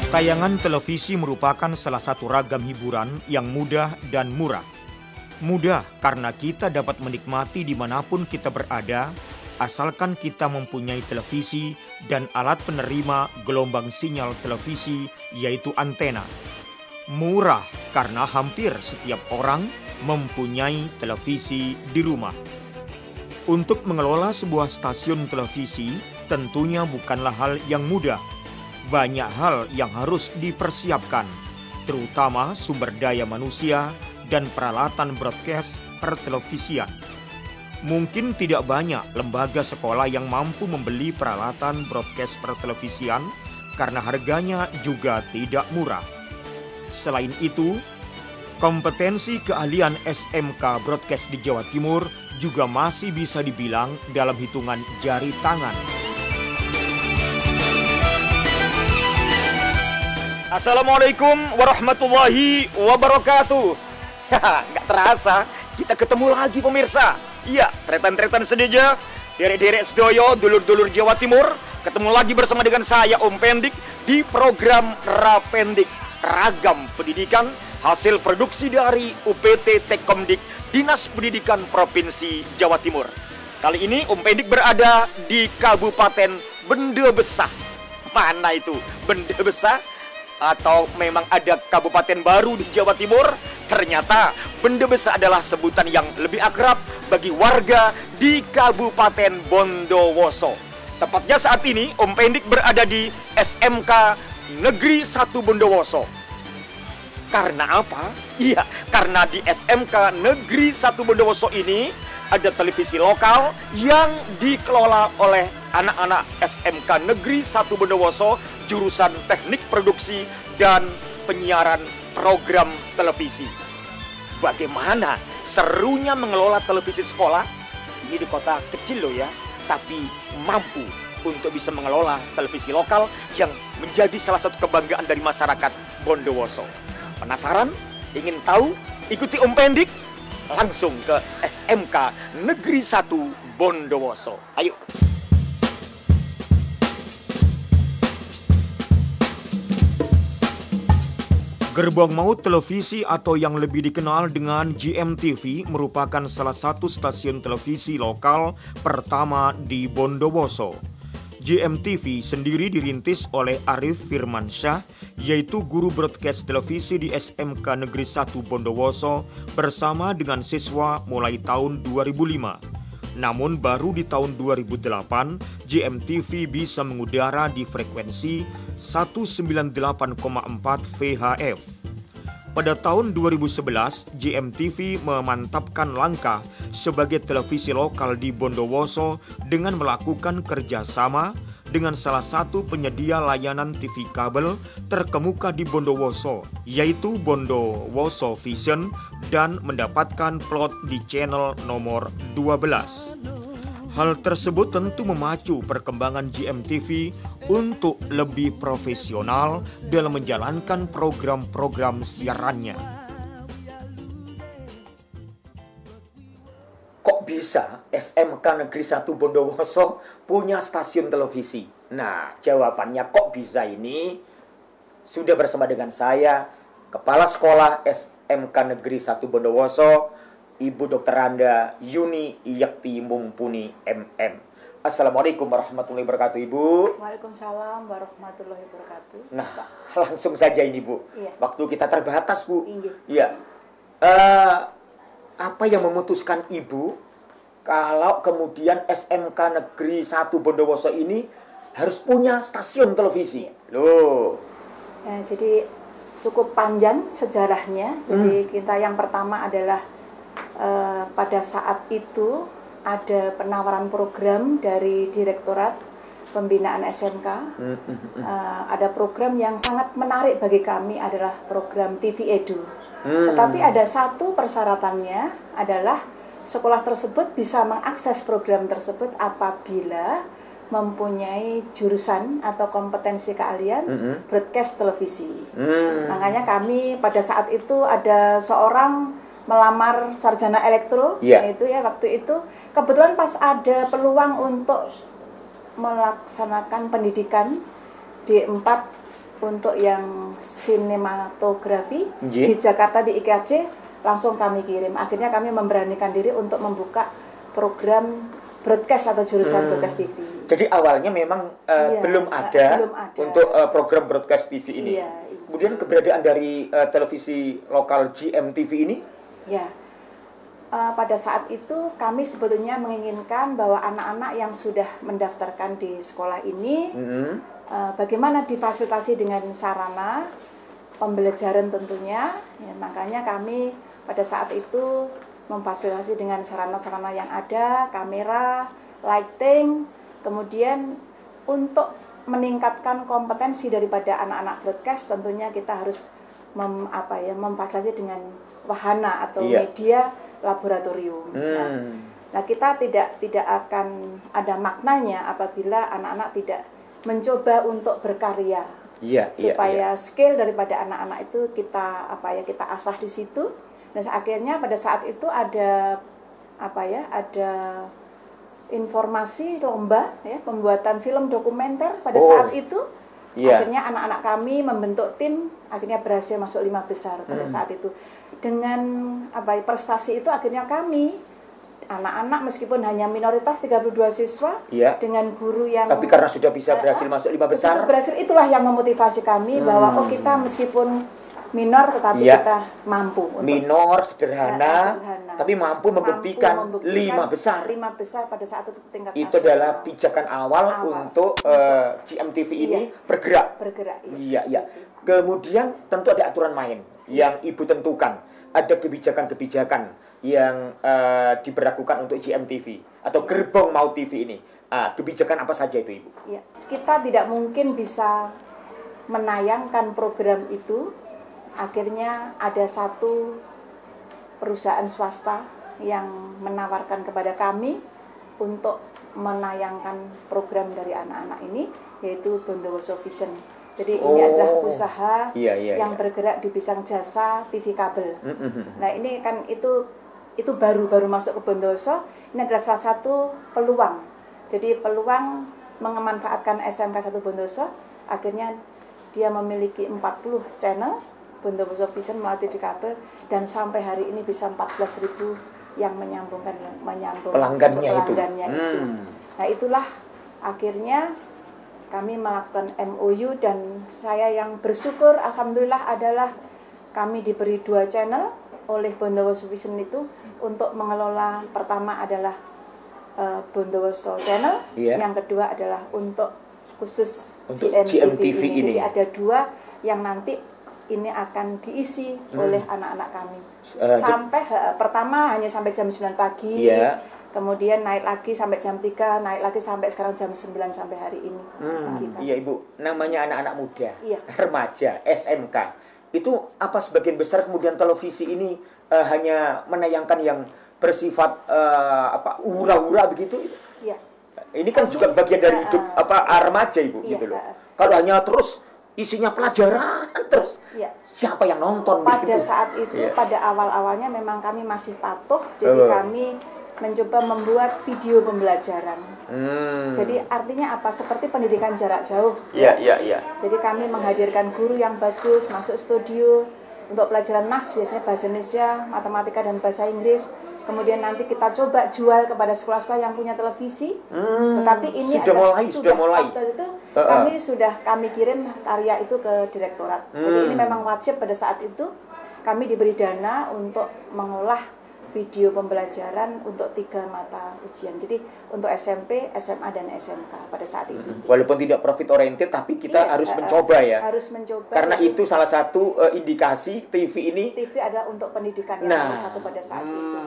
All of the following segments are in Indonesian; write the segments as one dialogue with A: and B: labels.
A: Tayangan televisi merupakan salah satu ragam hiburan yang mudah dan murah. Mudah karena kita dapat menikmati dimanapun kita berada, asalkan kita mempunyai televisi dan alat penerima gelombang sinyal televisi, yaitu antena. Murah karena hampir setiap orang mempunyai televisi di rumah. Untuk mengelola sebuah stasiun televisi tentunya bukanlah hal yang mudah. Banyak hal yang harus dipersiapkan, terutama sumber daya manusia dan peralatan broadcast pertelevisian. Mungkin tidak banyak lembaga sekolah yang mampu membeli peralatan broadcast pertelevisian karena harganya juga tidak murah. Selain itu, kompetensi keahlian SMK Broadcast di Jawa Timur juga masih bisa dibilang dalam hitungan jari tangan. Assalamualaikum warahmatullahi wabarakatuh. Nggak terasa, kita ketemu lagi pemirsa. Iya, tretan-tretan sedeja, derek-derek sedoyo, dulur-dulur Jawa Timur. Ketemu lagi bersama dengan saya Om Pendik di program Rapendik, Ragam Pendidikan, hasil produksi dari UPT Tekkomdik, Dinas Pendidikan Provinsi Jawa Timur. Kali ini Om Pendik berada di Kabupaten Bende Besar. Mana itu Bende Besar? Atau memang ada kabupaten baru di Jawa Timur? Ternyata Bende Besar adalah sebutan yang lebih akrab bagi warga di Kabupaten Bondowoso. Tepatnya saat ini Om Pendik berada di SMK Negeri 1 Bondowoso. Karena apa? Iya, karena di SMK Negeri 1 Bondowoso ini ada televisi lokal yang dikelola oleh anak-anak SMK Negeri 1 Bondowoso jurusan Teknik Produksi dan Penyiaran Program Televisi. Bagaimana serunya mengelola televisi sekolah? Ini di kota kecil loh ya, tapi mampu untuk bisa mengelola televisi lokal yang menjadi salah satu kebanggaan dari masyarakat Bondowoso. Penasaran? Ingin tahu? Ikuti Om Pendik langsung ke SMK Negeri 1 Bondowoso. Ayo. Gerbang Maut Televisi atau yang lebih dikenal dengan GMTV merupakan salah satu stasiun televisi lokal pertama di Bondowoso. GMTV sendiri dirintis oleh Arif Firmansyah, yaitu guru broadcast televisi di SMK Negeri 1 Bondowoso bersama dengan siswa mulai tahun 2005. Namun baru di tahun 2008, GMTV bisa mengudara di frekuensi 198,4 VHF. Pada tahun 2011, GMTV memantapkan langkah sebagai televisi lokal di Bondowoso dengan melakukan kerjasama dengan salah satu penyedia layanan TV kabel terkemuka di Bondowoso, yaitu Bondowoso Vision, dan mendapatkan plot di channel nomor 12. Hal tersebut tentu memacu perkembangan GMTV untuk lebih profesional dalam menjalankan program-program siarannya. Kok bisa SMK Negeri 1 Bondowoso punya stasiun televisi? Nah, jawabannya kok bisa ini sudah bersama dengan saya, Kepala Sekolah SMK Negeri 1 Bondowoso, Ibu Dr. Anda Yuni Yakti Mumpuni MM. Assalamualaikum warahmatullahi wabarakatuh, Ibu.
B: Waalaikumsalam warahmatullahi wabarakatuh.
A: Nah, langsung saja ini, Bu.
B: Iya.
A: Waktu kita terbatas, Bu.
B: Iya.
A: Apa yang memutuskan Ibu kalau kemudian SMK Negeri 1 Bondowoso ini harus punya stasiun televisi? Loh.
B: Ya, jadi cukup panjang sejarahnya. Jadi kita yang pertama adalah pada saat itu ada penawaran program dari Direktorat Pembinaan SMK. Ada program yang sangat menarik bagi kami adalah program TV Edu. Tetapi ada satu persyaratannya adalah sekolah tersebut bisa mengakses program tersebut apabila mempunyai jurusan atau kompetensi keahlian broadcast televisi. Makanya kami pada saat itu ada seorang melamar sarjana elektro, itu ya waktu itu kebetulan pas ada peluang untuk melaksanakan pendidikan D4 untuk yang sinematografi
A: Nggih.
B: di Jakarta di IKJ langsung kami kirim. Akhirnya kami memberanikan diri untuk membuka program broadcast atau jurusan broadcast TV.
A: Jadi awalnya memang
B: Iya,
A: belum ada untuk program broadcast TV ini.
B: Iya.
A: Kemudian keberadaan dari televisi lokal GMTV ini?
B: Ya, pada saat itu kami sebetulnya menginginkan bahwa anak-anak yang sudah mendaftarkan di sekolah ini bagaimana difasilitasi dengan sarana pembelajaran tentunya. Ya, makanya kami pada saat itu memfasilitasi dengan sarana-sarana yang ada, kamera, lighting, kemudian untuk meningkatkan kompetensi daripada anak-anak broadcast tentunya kita harus memfasilitasi dengan wahana atau media laboratorium. Nah, kita tidak akan ada maknanya apabila anak-anak tidak mencoba untuk berkarya. Supaya skill daripada anak-anak itu kita asah di situ. Dan akhirnya pada saat itu ada informasi lomba ya pembuatan film dokumenter pada saat itu. Akhirnya anak-anak kami membentuk tim, akhirnya berhasil masuk 5 besar pada saat itu. Dengan prestasi itu akhirnya kami anak-anak meskipun hanya minoritas 32 siswa dengan guru yang
A: tapi karena sudah bisa berhasil masuk 5 besar.
B: Berhasil itulah yang memotivasi kami bahwa kita meskipun minor tetapi kita mampu
A: minor sederhana tapi mampu membuktikan 5 besar.
B: 5 besar pada saat itu tingkat
A: itu
B: nasional.
A: adalah pijakan awal untuk GMTV ini bergerak. Iya. Kemudian tentu ada aturan main yang Ibu tentukan, ada kebijakan-kebijakan yang diberlakukan untuk GMTV atau Gerbong Maut TV ini. Kebijakan apa saja itu, Ibu?
B: Ya, kita tidak mungkin bisa menayangkan program itu. Akhirnya ada satu perusahaan swasta yang menawarkan kepada kami untuk menayangkan program dari anak-anak ini, yaitu Bondowoso Vision. Jadi ini adalah usaha yang bergerak di bidang jasa TV kabel. Nah, ini kan itu baru masuk ke Bondowoso. Ini adalah salah satu peluang. Jadi peluang memanfaatkan SMK 1 Bondowoso, akhirnya dia memiliki 40 channel Bondowoso Vision melalui TV kabel, dan sampai hari ini bisa 14.000 yang menyambung
A: pelanggannya itu.
B: Nah, itulah akhirnya kami melakukan MOU, dan saya yang bersyukur alhamdulillah adalah kami diberi 2 channel oleh Bondowoso Vision itu untuk mengelola. Pertama adalah Bondowoso Channel, yang kedua adalah untuk khusus GMTV ini. Jadi ada 2 yang nanti ini akan diisi oleh anak-anak kami. Sampai pertama hanya sampai jam 9 pagi. Kemudian naik lagi sampai jam 3, naik lagi sampai sekarang jam 9 sampai hari ini.
A: Iya, Ibu, namanya anak-anak muda, remaja, SMK. Itu apa sebagian besar kemudian televisi ini hanya menayangkan yang bersifat hura-hura begitu? Iya. Ini kan juga bagian dari hidup remaja, Ibu, gitu loh. Kalau hanya terus isinya pelajaran terus, siapa yang nonton?
B: Pada saat itu, pada awal-awalnya memang kami masih patuh, jadi kami mencoba membuat video pembelajaran. Jadi artinya apa? Seperti pendidikan jarak jauh. Jadi kami menghadirkan guru yang bagus masuk studio untuk pelajaran NAS, biasanya bahasa Indonesia, matematika, dan bahasa Inggris. Kemudian nanti kita coba jual kepada sekolah-sekolah yang punya televisi. Tetapi ini sudah mulai. Waktu itu kami kirim karya itu ke direktorat. Jadi ini memang wajib pada saat itu kami diberi dana untuk mengolah video pembelajaran untuk 3 mata ujian. Jadi untuk SMP, SMA, dan SMK pada saat itu.
A: Walaupun tidak profit oriented, tapi kita harus mencoba ya.
B: Harus mencoba.
A: Karena itu salah satu indikasi TV ini.
B: TV adalah untuk pendidikan yang nomor 1 pada saat itu.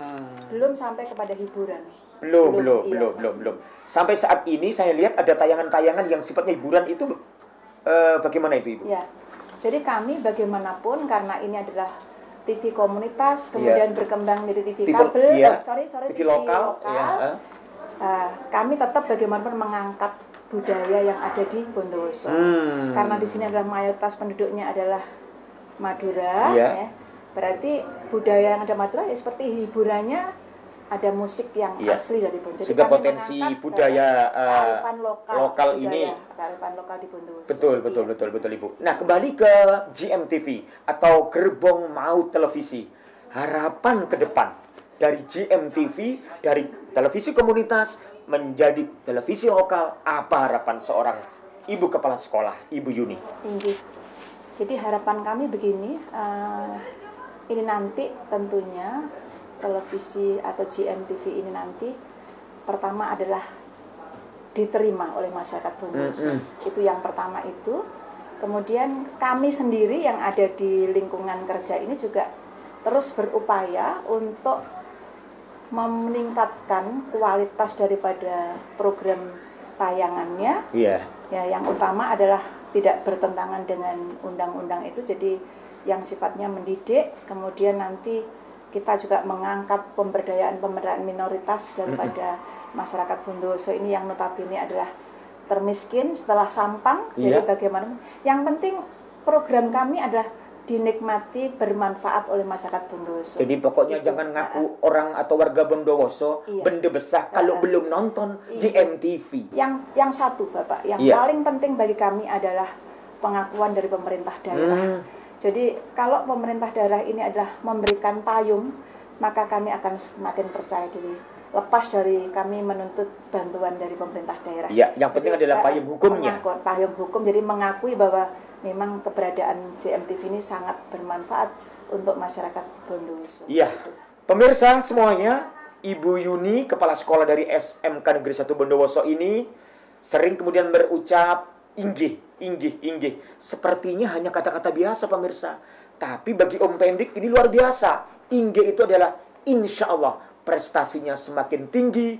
B: Belum sampai kepada hiburan.
A: Belum. Sampai saat ini saya lihat ada tayangan-tayangan yang sifatnya hiburan itu bagaimana itu, Ibu?
B: Ya. Jadi kami bagaimanapun karena ini adalah TV komunitas, kemudian berkembang menjadi TV kabel, TV lokal. Kami tetap bagaimanapun mengangkat budaya yang ada di Bondowoso. Karena di sini adalah mayoritas penduduknya adalah Madura, ya. Berarti budaya yang ada Madura ya seperti hiburannya ada musik yang
A: Iya.
B: asli dari Bondowoso.
A: Sehingga
B: kami
A: potensi
B: mengangkat,
A: budaya
B: kearifan
A: lokal ini.
B: kearifan lokal di Bondowoso.
A: Betul Ibu. Nah, kembali ke GMTV atau Gerbong Maut Televisi. Harapan ke depan dari GMTV, dari televisi komunitas menjadi televisi lokal, apa harapan seorang ibu kepala sekolah, Ibu Yuni?
B: Tinggi. Jadi harapan kami begini, ini nanti tentunya televisi atau GMTV ini nanti pertama adalah diterima oleh masyarakat Bondowoso. Itu yang pertama itu. Kemudian kami sendiri yang ada di lingkungan kerja ini juga terus berupaya untuk meningkatkan kualitas daripada program tayangannya.
A: Iya.
B: Ya, yang utama adalah tidak bertentangan dengan undang-undang itu, jadi yang sifatnya mendidik. Kemudian nanti kita juga mengangkat pemberdayaan minoritas daripada masyarakat Bondowoso ini yang notabene adalah termiskin setelah Sampang. Jadi bagaimana? Yang penting program kami adalah dinikmati, bermanfaat oleh masyarakat Bondowoso.
A: Jadi pokoknya
B: itu,
A: jangan ngaku orang atau warga Bondowoso benda besar kalau belum nonton GMTV.
B: Yang satu Bapak, yang paling penting bagi kami adalah pengakuan dari pemerintah daerah. Jadi kalau pemerintah daerah ini adalah memberikan payung, maka kami akan semakin percaya diri. Lepas dari kami menuntut bantuan dari pemerintah daerah.
A: Iya, yang penting adalah payung hukumnya.
B: Payung hukum, jadi mengakui bahwa memang keberadaan GMTV ini sangat bermanfaat untuk masyarakat Bondowoso.
A: Iya, pemirsa semuanya, Ibu Yuni, kepala sekolah dari SMK Negeri 1 Bondowoso ini sering kemudian berucap inggih. Sepertinya hanya kata-kata biasa pemirsa. Tapi bagi Om Pendik ini luar biasa. Inggih itu adalah insya Allah prestasinya semakin tinggi.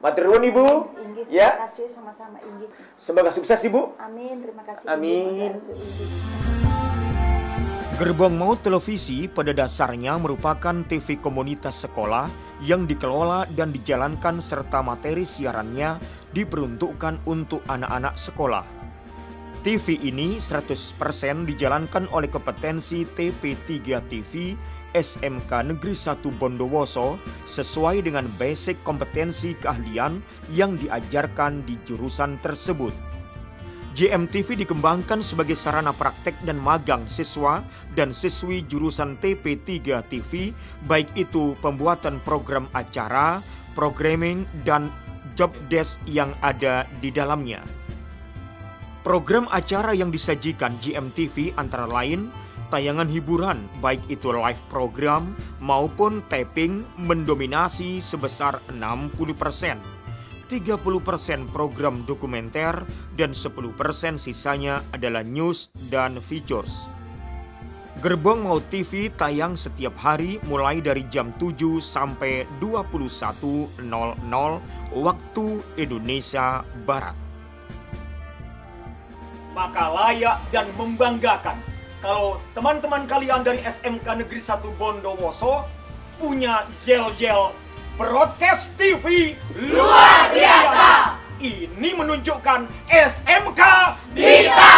A: Matur nuwun Ibu.
B: Inggih,
A: Ya.
B: terima kasih sama-sama Inggih.
A: Semoga sukses Ibu.
B: Amin, terima kasih.
A: Amin.
B: Inggih.
C: Gerbong Maut Televisi pada dasarnya merupakan TV komunitas sekolah yang dikelola dan dijalankan serta materi siarannya diperuntukkan untuk anak-anak sekolah. TV ini 100% dijalankan oleh kompetensi TP3 TV SMK Negeri 1 Bondowoso sesuai dengan basic kompetensi keahlian yang diajarkan di jurusan tersebut. GMTV dikembangkan sebagai sarana praktek dan magang siswa dan siswi jurusan TP3 TV, baik itu pembuatan program acara, programming, dan job desk yang ada di dalamnya. Program acara yang disajikan GMTV antara lain tayangan hiburan, baik itu live program maupun taping, mendominasi sebesar 60%. 30% program dokumenter dan 10% sisanya adalah news dan features. Gerbong Maut TV tayang setiap hari mulai dari jam 7 sampai 21.00 waktu Indonesia Barat.
A: Maka layak dan membanggakan kalau teman-teman kalian dari SMK Negeri 1 Bondowoso punya yel-yel Broadcast TV luar biasa. Ini menunjukkan SMK bisa.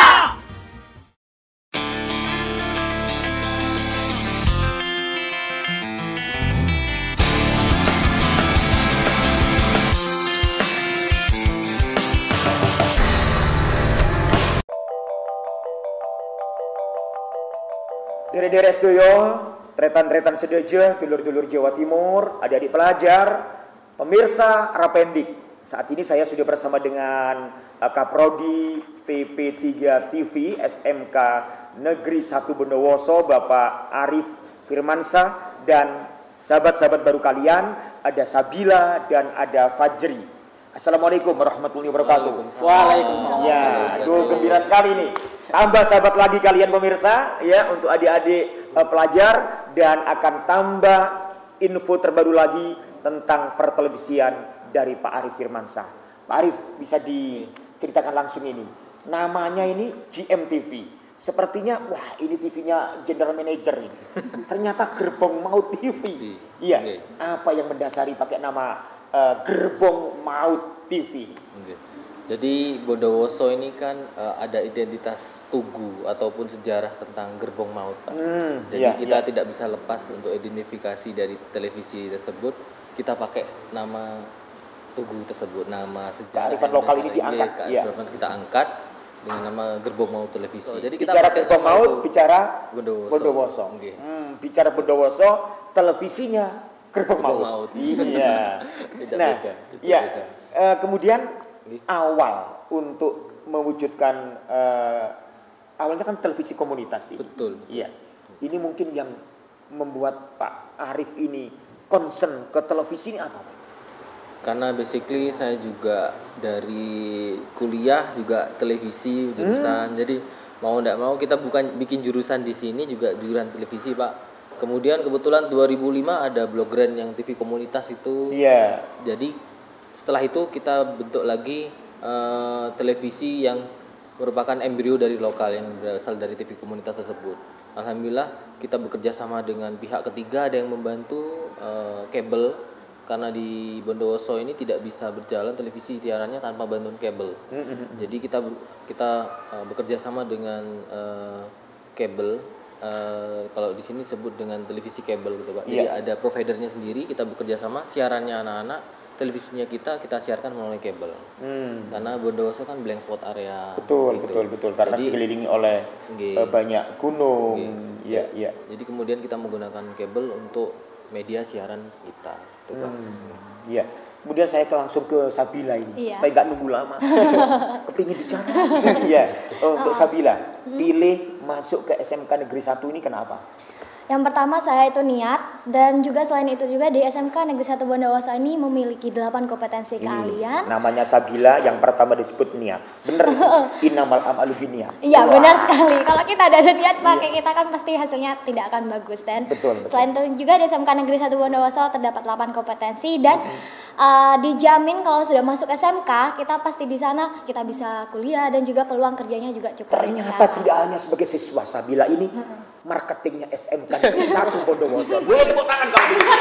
A: Dere-dere sedoyo, tretan-tretan sedeja, dulur-dulur Jawa Timur, adik-adik pelajar, pemirsa Rapendik. Saat ini saya sudah bersama dengan Kaprodi TP3 TV SMK Negeri 1 Bondowoso, Bapak Arif Firmansyah, dan sahabat-sahabat baru kalian, ada Sabila dan ada Fajri. Assalamualaikum warahmatullahi wabarakatuh.
D: Waalaikumsalam.
A: Ya, aduh gembira sekali nih. Tambah sahabat lagi kalian pemirsa ya untuk adik-adik pelajar, dan akan tambah info terbaru lagi tentang pertelevisian dari Pak Arif Firmansyah. Pak Arif, bisa diceritakan langsung ini. Namanya ini GMTV. Sepertinya wah ini TV-nya General Manager ini. Ternyata Gerbong Maut TV. Iya. Apa yang mendasari pakai nama Gerbong Maut TV ini?
D: Jadi Bondowoso ini kan ada identitas tugu ataupun sejarah tentang gerbong maut, Pak. Jadi kita tidak bisa lepas untuk identifikasi dari televisi tersebut. Kita pakai nama tugu tersebut, nama sejarah.
A: Kearifan lokal ini diangkat.
D: Kearifan kita angkat dengan nama gerbong maut televisi. Jadi kita
A: bicara gerbong maut, bicara
D: Bondowoso.
A: Bicara Bondowoso, televisinya gerbong maut. Iya.
D: Beda.
A: Kemudian awal untuk mewujudkan awalnya kan televisi komunitas sih.
D: Betul.
A: Iya. Ini mungkin yang membuat Pak Arif ini concern ke televisi ini apa, Pak?
D: Karena basically saya juga dari kuliah juga televisi jurusan. Jadi mau tidak mau kita bukan bikin jurusan di sini juga jurusan televisi, Pak. Kemudian kebetulan 2005 ada Blogren yang TV komunitas itu.
A: Iya.
D: Jadi setelah itu kita bentuk lagi televisi yang merupakan embrio dari lokal yang berasal dari TV komunitas tersebut. Alhamdulillah kita bekerja sama dengan pihak ketiga, ada yang membantu kabel, karena di Bondowoso ini tidak bisa berjalan televisi siarannya tanpa bantuan kabel. Jadi kita bekerja sama dengan kabel. Kalau di sini sebut dengan televisi kabel gitu, Pak. Jadi ada providernya sendiri, kita bekerja sama, siarannya anak-anak, televisinya kita siarkan melalui kabel. Karena Bondowoso kan blank spot area.
A: Betul. Karena
D: jadi,
A: dikelilingi oleh banyak gunung. Iya.
D: Jadi kemudian kita menggunakan kabel untuk media siaran kita. Itu, Pak.
A: Iya. Kemudian saya langsung ke Sabila ini, supaya nggak nunggu lama. Kepingin bicara. Iya. Untuk Sabila, pilih masuk ke SMK Negeri 1 ini kenapa?
E: Yang pertama saya itu niat, dan juga selain itu juga di SMK Negeri 1 Bondowoso ini memiliki 8 kompetensi keahlian.
A: Namanya Sabila, yang pertama disebut niat. Bener? Innamal a'malu binniyat.
E: Iya, benar sekali. Kalau kita ada niat pakai kita kan pasti hasilnya tidak akan bagus. Dan
A: betul.
E: Selain itu juga di SMK Negeri 1 Bondowoso terdapat 8 kompetensi, dan dijamin kalau sudah masuk SMK kita pasti di sana kita bisa kuliah dan juga peluang kerjanya juga cukup.
A: Ternyata tidak hanya sebagai siswa Sabila ini, marketingnya SMK Negeri 1 Bondowoso. Boleh tepuk tangan kamu dulu.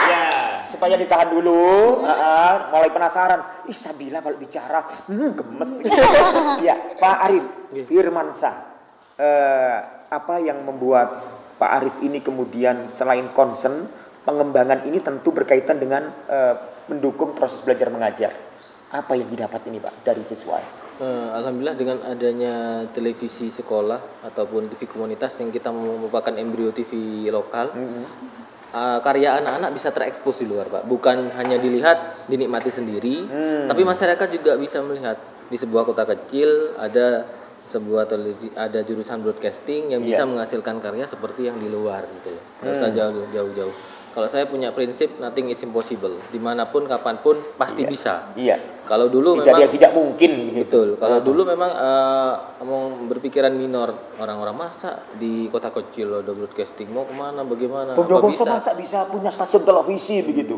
A: Ya, supaya ditahan dulu, mulai penasaran. Sabila kalau bicara, gemes. Ya, Pak Arif Firmansyah, apa yang membuat Pak Arif ini kemudian selain concern pengembangan ini tentu berkaitan dengan mendukung proses belajar mengajar. Apa yang didapat ini, Pak, dari siswa?
D: Alhamdulillah dengan adanya televisi sekolah ataupun TV komunitas yang kita merupakan embrio TV lokal, karya anak-anak bisa terekspos di luar, Pak. Bukan hanya dilihat, dinikmati sendiri, tapi masyarakat juga bisa melihat. Di sebuah kota kecil ada jurusan broadcasting yang bisa menghasilkan karya seperti yang di luar gitu loh. Nggak usah jauh-jauh. Kalau saya punya prinsip nothing is impossible. Dimanapun, kapanpun pasti bisa.
A: Iya.
D: Kalau dulu
A: tidak mungkin.
D: Betul. Kalau dulu memang berpikiran minor, orang-orang masa di kota kecil ada broadcasting, mau kemana, bagaimana?
A: Bondowoso masa bisa punya stasiun televisi begitu?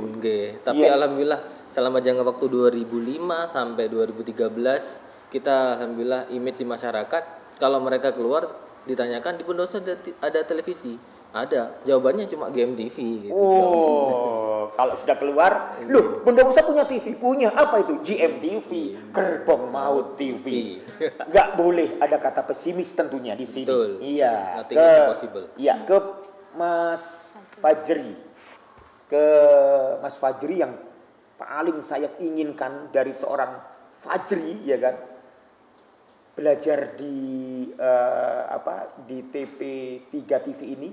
D: Tapi alhamdulillah selama jangka waktu 2005 sampai 2013 kita alhamdulillah image di masyarakat, kalau mereka keluar ditanyakan di Bondowoso ada televisi, ada, jawabannya cuma GMTV gitu.
A: Kalau sudah keluar, loh Bondowoso punya TV, punya apa itu? GMTV, Gerbong Maut TV. Nggak boleh ada kata pesimis tentunya di sini.
D: Betul.
A: Iya.
D: Nothing is impossible.
A: Iya, ke Mas Fajri yang paling saya inginkan dari seorang Fajri, ya kan? Belajar di di TP3 TV ini,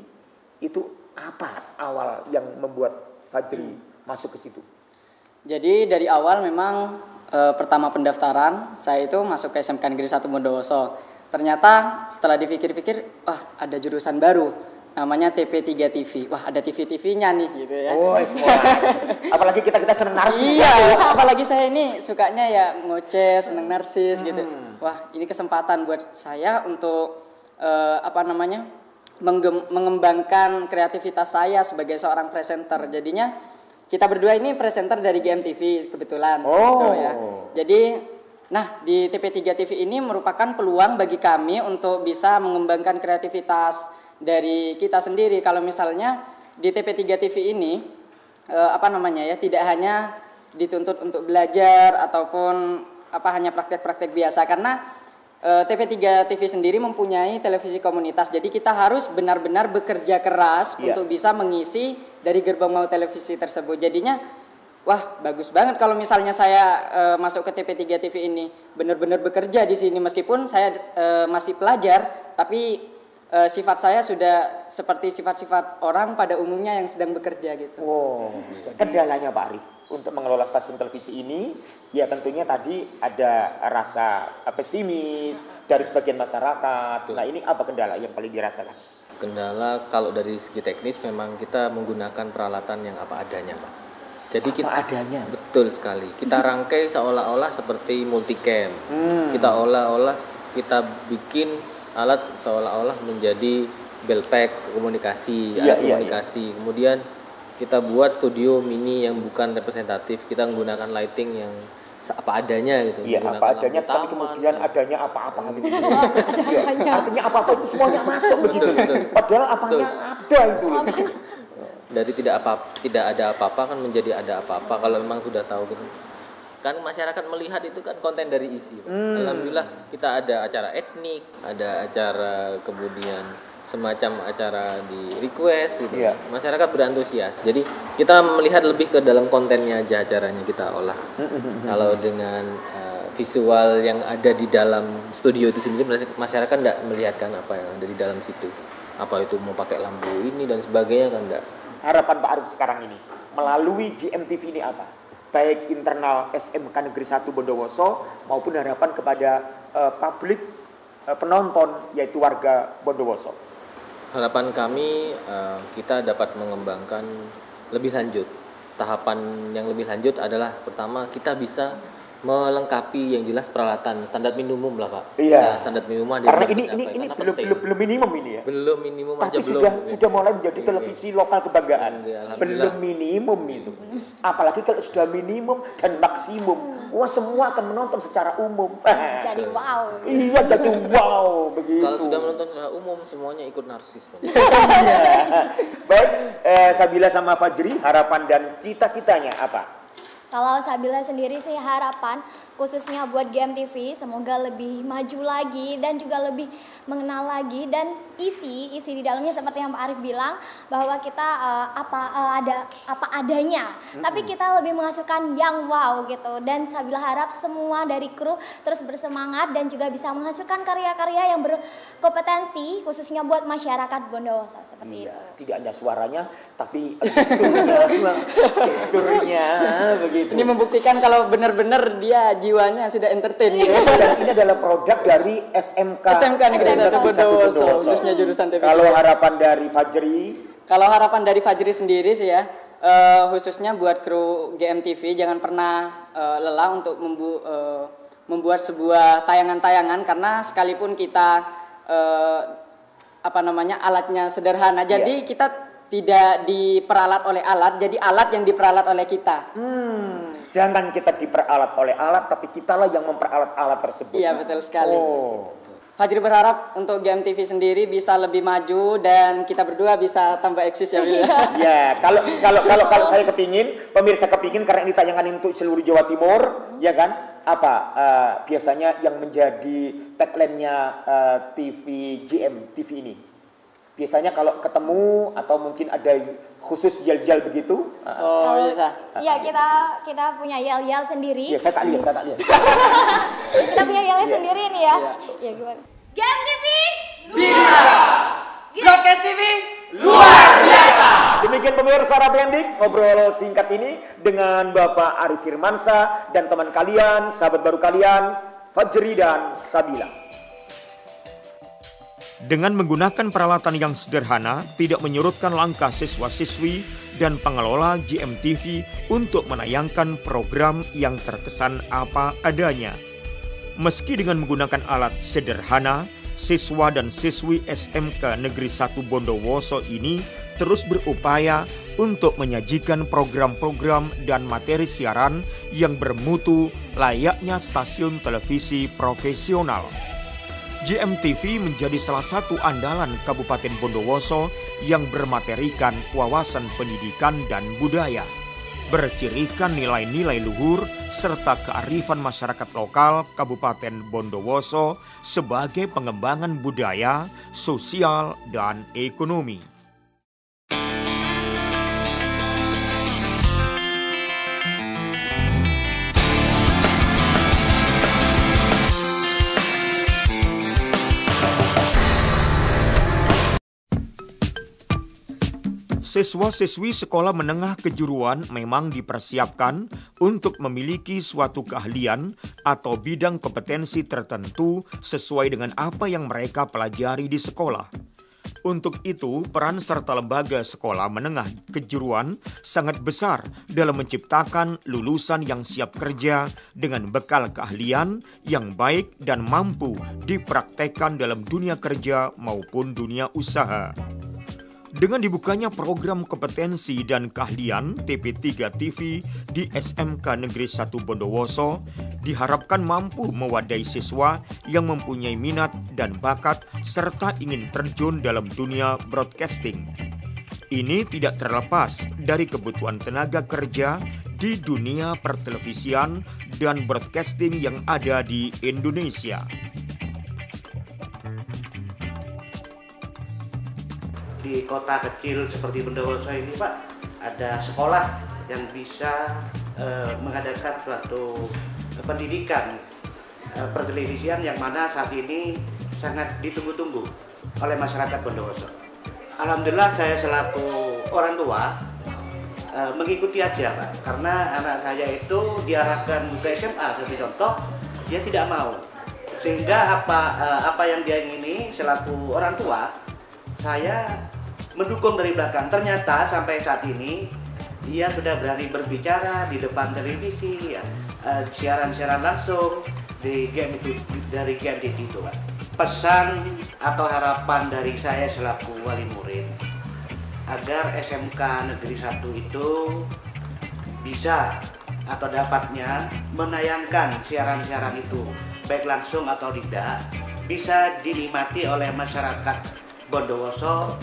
A: itu apa awal yang membuat Fajri masuk ke situ?
F: Jadi dari awal memang pertama pendaftaran saya itu masuk ke SMK Negeri 1 Bondowoso. Ternyata setelah dipikir-pikir, ada jurusan baru namanya TP3 TV. Wah, ada TV-TV-nya nih gitu ya.
A: Semua. Apalagi kita seneng narsis.
F: Iya, apalagi saya ini sukanya ya ngoceh, seneng narsis gitu. Wah, ini kesempatan buat saya untuk mengembangkan kreativitas saya sebagai seorang presenter. Jadinya kita berdua ini presenter dari GMTV kebetulan gitu ya. Jadi di TP3 TV ini merupakan peluang bagi kami untuk bisa mengembangkan kreativitas dari kita sendiri. Kalau misalnya di TP3 TV ini tidak hanya dituntut untuk belajar ataupun hanya praktek-praktek biasa, karena TP3 TV sendiri mempunyai televisi komunitas. Jadi kita harus benar-benar bekerja keras untuk bisa mengisi dari gerbang mau televisi tersebut. Jadinya wah, bagus banget kalau misalnya saya masuk ke TP3 TV ini, benar-benar bekerja di sini meskipun saya masih pelajar, tapi sifat saya sudah seperti sifat-sifat orang pada umumnya yang sedang bekerja gitu.
A: Wow, kendalanya Pak Arif untuk mengelola stasiun televisi ini, ya tentunya tadi ada rasa pesimis dari sebagian masyarakat. Nah, ini apa kendala yang paling dirasakan?
D: Kendala kalau dari segi teknis memang kita menggunakan peralatan yang apa adanya, Pak. Jadi kita
A: adanya.
D: Betul sekali. Kita rangkai seolah-olah seperti multicam. Kita kita bikin alat seolah-olah menjadi belpack komunikasi, alat komunikasi. Kemudian kita buat studio mini yang bukan representatif. Kita menggunakan lighting yang apa adanya gitu.
A: Iya, apa adanya, tapi kemudian adanya apa-apa gitu. Artinya apa-apa itu semuanya masuk begitu. Padahal apanya ada itu.
D: Dari tidak ada apa-apa kan menjadi ada apa-apa kalau memang sudah tahu gitu. Kan masyarakat melihat itu kan konten dari isi. Alhamdulillah kita ada acara etnik, ada acara kemudian semacam acara di request gitu. Masyarakat berantusias. Jadi kita melihat lebih ke dalam kontennya aja acaranya kita olah. Kalau dengan visual yang ada di dalam studio itu sendiri masyarakat tidak melihatkan apa yang ada di dalam situ. Apa itu mau pakai lampu ini dan sebagainya kan enggak.
A: Harapan Pak Arif sekarang ini melalui GMTV ini apa? Baik internal SMK Negeri 1 Bondowoso maupun harapan kepada publik penonton yaitu warga Bondowoso.
D: Harapan kami kita dapat mengembangkan lebih lanjut. Tahapan yang lebih lanjut adalah pertama kita bisa melengkapi yang jelas peralatan standar minimum lah Pak.
A: Iya.
D: Standar minimum
A: karena ini belum minimum ini ya.
D: Belum minimum
A: tapi
D: aja belum.
A: Sudah mulai menjadi televisi lokal kebanggaan. Belum minimum itu. Apalagi kalau sudah minimum dan maksimum, wah semua akan menonton secara umum.
E: Jadi wow.
A: Iya, jadi wow begitu.
D: Kalau sudah menonton secara umum semuanya ikut narsis.
A: Baik, Sabila sama Fajri, harapan dan cita-citanya apa?
E: Kalau Sabila sendiri sih harapan khususnya buat GMTV semoga lebih maju lagi dan juga lebih mengenal lagi dan isi di dalamnya seperti yang Pak Arif bilang bahwa kita ada apa adanya, tapi kita lebih menghasilkan yang wow gitu. Dan Sabila harap semua dari kru terus bersemangat dan juga bisa menghasilkan karya-karya yang berkompetensi khususnya buat masyarakat Bondowoso seperti itu.
A: Tidak hanya suaranya tapi gesturnya begitu.
F: Ini membuktikan kalau benar-benar dia jiwanya sudah entertain gitu.
A: Dan ini adalah produk dari SMK
F: Negeri 1 Bondowoso, khususnya jurusan TV.
A: Kalau harapan dari Fajri?
F: Kalau harapan dari Fajri sendiri sih ya, khususnya buat kru GMTV jangan pernah lelah untuk membuat sebuah tayangan-tayangan karena sekalipun kita alatnya sederhana, jadi kita tidak diperalat oleh alat, jadi alat yang diperalat oleh kita.
A: Jangan kita diperalat oleh alat, tapi kitalah yang memperalat alat tersebut.
F: Iya, betul sekali. Fajri berharap untuk GMTV sendiri bisa lebih maju dan kita berdua bisa tambah eksis ya.
A: Ya, kalau saya kepingin, pemirsa kepingin karena ini tayangan untuk seluruh Jawa Timur, ya kan? Biasanya yang menjadi tagline-nya TV GMTV ini? Biasanya kalau ketemu atau mungkin ada khusus yel-yel begitu.
F: Bisa.
E: Iya, kita punya yel-yel sendiri.
A: Iya, saya tak lihat.
E: Kita punya yel-yel sendiri nih ya. Iya, gimana? GMTV
F: bisa. Broadcast TV luar biasa.
A: Demikian pemirsa Rapendik, ngobrol singkat ini dengan Bapak Arif Firmansyah dan teman kalian, sahabat baru kalian, Fajri dan Sabila.
C: Dengan menggunakan peralatan yang sederhana, tidak menyurutkan langkah siswa-siswi dan pengelola GMTV untuk menayangkan program yang terkesan apa adanya. Meski dengan menggunakan alat sederhana, siswa dan siswi SMK Negeri 1 Bondowoso ini terus berupaya untuk menyajikan program-program dan materi siaran yang bermutu layaknya stasiun televisi profesional. GMTV menjadi salah satu andalan Kabupaten Bondowoso yang bermaterikan wawasan pendidikan dan budaya, bercirikan nilai-nilai luhur serta kearifan masyarakat lokal Kabupaten Bondowoso sebagai pengembangan budaya, sosial, dan ekonomi. Siswa-siswi sekolah menengah kejuruan memang dipersiapkan untuk memiliki suatu keahlian atau bidang kompetensi tertentu sesuai dengan apa yang mereka pelajari di sekolah. Untuk itu, peran serta lembaga sekolah menengah kejuruan sangat besar dalam menciptakan lulusan yang siap kerja dengan bekal keahlian yang baik dan mampu dipraktekkan dalam dunia kerja maupun dunia usaha. Dengan dibukanya program kompetensi dan keahlian TP3 TV di SMK Negeri 1 Bondowoso, diharapkan mampu mewadai siswa yang mempunyai minat dan bakat serta ingin terjun dalam dunia broadcasting. Ini tidak terlepas dari kebutuhan tenaga kerja di dunia pertelevisian dan broadcasting yang ada di Indonesia.
G: Di kota kecil seperti Bondowoso ini, Pak, ada sekolah yang bisa mengadakan suatu pendidikan pertelevisian yang mana saat ini sangat ditunggu-tunggu oleh masyarakat Bondowoso. Alhamdulillah saya selaku orang tua mengikuti aja, Pak, karena anak saya itu diarahkan ke SMA sebagai contoh, dia tidak mau, sehingga apa yang dia ingini selaku orang tua, saya mendukung dari belakang. Ternyata sampai saat ini dia sudah berani berbicara di depan televisi, ya, siaran-siaran langsung di dari GMTV itu, Pak. Pesan atau harapan dari saya selaku wali murid agar SMK Negeri 1 itu bisa atau dapatnya menayangkan siaran-siaran itu, baik langsung atau tidak, bisa dinikmati oleh masyarakat Bondowoso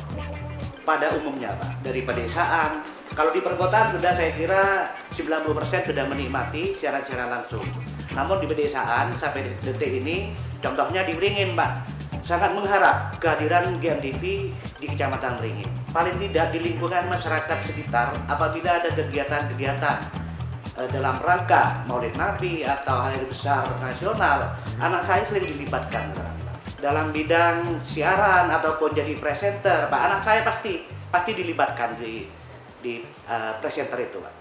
G: pada umumnya, Pak, dari pedesaan. Kalau di perkotaan sudah saya kira 90% sudah menikmati siaran-siaran langsung. Namun di pedesaan sampai detik ini, contohnya di Beringin, Pak, sangat mengharap kehadiran GMTV di Kecamatan Beringin. Paling tidak di lingkungan masyarakat sekitar, apabila ada kegiatan-kegiatan dalam rangka Maulid Nabi atau hari besar nasional, anak saya sering dilibatkan dalam bidang siaran ataupun jadi presenter, Pak. Anak saya pasti dilibatkan di presenter itu, Pak.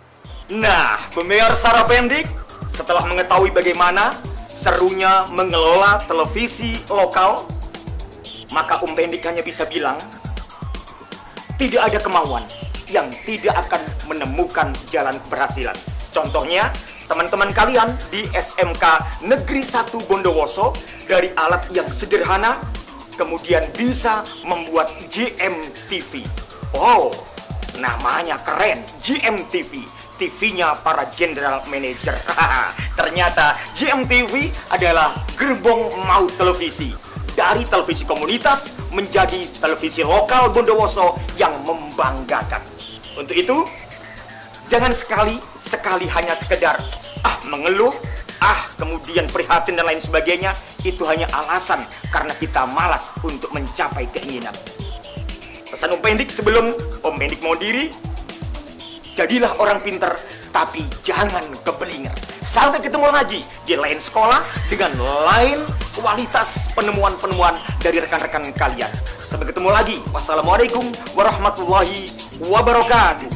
A: Nah, pemirsa Rapendik, setelah mengetahui bagaimana serunya mengelola televisi lokal, maka Pendik hanya bisa bilang, tidak ada kemauan yang tidak akan menemukan jalan keberhasilan. Contohnya, teman-teman kalian di SMK Negeri 1 Bondowoso dari alat yang sederhana kemudian bisa membuat GMTV. Oh, namanya keren, GMTV. TV-nya para general manager. Ternyata GMTV adalah gerbong maut televisi. Dari televisi komunitas menjadi televisi lokal Bondowoso yang membanggakan. Untuk itu, jangan sekali-sekali hanya sekedar mengeluh, kemudian prihatin dan lain sebagainya. Itu hanya alasan karena kita malas untuk mencapai keinginan. Pesan Pendik sebelum Pendik mau diri, jadilah orang pinter, tapi jangan keblinger. Sampai ketemu lagi di lain sekolah dengan lain kualitas penemuan-penemuan dari rekan-rekan kalian. Sampai ketemu lagi. Wassalamualaikum warahmatullahi wabarakatuh.